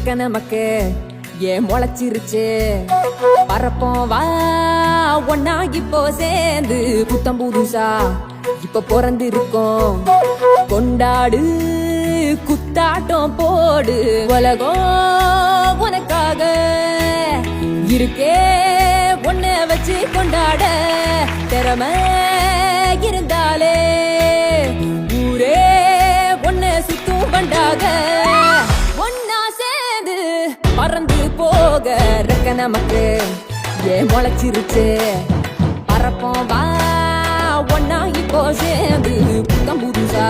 ரெக்க நமக்கு ஏன் முளைச்சிருச்சு பறப்போம் வா ஒன்னா இப்போ சேர்ந்து புத்தம் புதுசா இப்ப பிறந்து இருக்கோம் கொண்டாடு குத்தாட்டம் போடு உலகம் உனக்காக இருக்கே ஒன்ன வச்சு கொண்டாட திறமை இருந்தாலே ஊரே ஒன்ன சுத்தும் பண்டாக ஒன்னா சேர்ந்து பறந்து போக ரெக்க நமக்கு ஏன் முளைச்சிருச்சு பறப்போம் வா ஒன்னா இப்போ சேர்ந்து புத்தம் புதுசா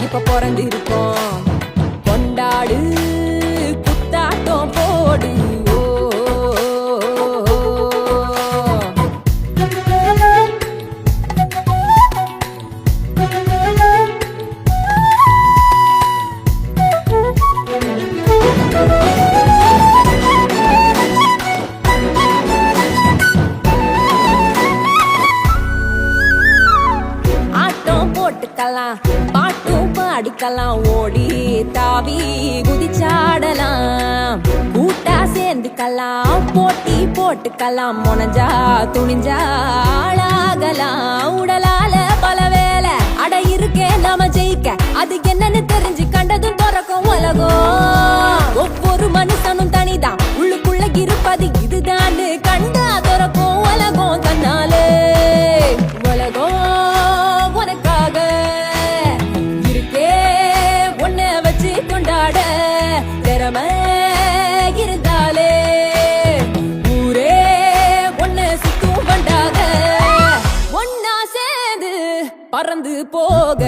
இப்ப பிறந்து இருக்கோம் கொண்டாடு குத்தாட்டம் போடு பாட்டும் பாடிக்கலாம் ஓடி தாவி குதிச்சாடலாம் கூட்டா சேர்ந்துக்கலாம் போட்டி போட்டுக்கலாம் முனஞ்சா துணிஞ்சா ஆளாகலாம் உடலால பல வேலை அட இருக்கே நாம ஜெயிக்க அது என்னன்னு தெரிஞ்சு கண்டதும் பிறக்கும் உலகம் ஒவ்வொரு மனுஷனும் தனிதான் உள்ளுக்குள்ள இருப்பது இதுதான் கண்டா திறக்கும் உலகம் தன்னாலே உலகம் உனக்காக இருக்கே ஒன்ன வச்சு கொண்டாட திறமை இருந்தாலே ஊரே ஒன்ன சுத்தும் பண்டாக ஒன்னா சேர்ந்து பறந்து போக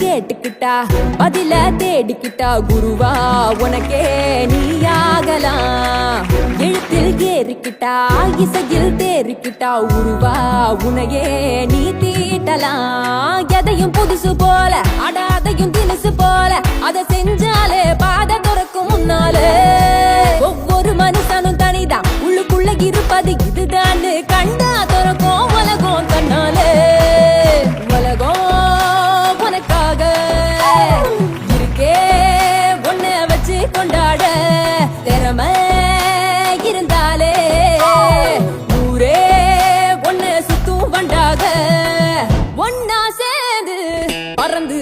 கேட்டுக்கிட்டா பதில தேடிக்கிட்டா குருவா உனக்கே நீயாகலாம் எழுத்தில் ஏறிக்கிட்டா இசையில் தேறிக்கிட்டா உருவா உனையே நீ தீட்டலாம் எதையும் புதுசு போல அடாதையும் தினுசு போல அதை செஞ்சாலே பாத துறக்கும் முன்னாலே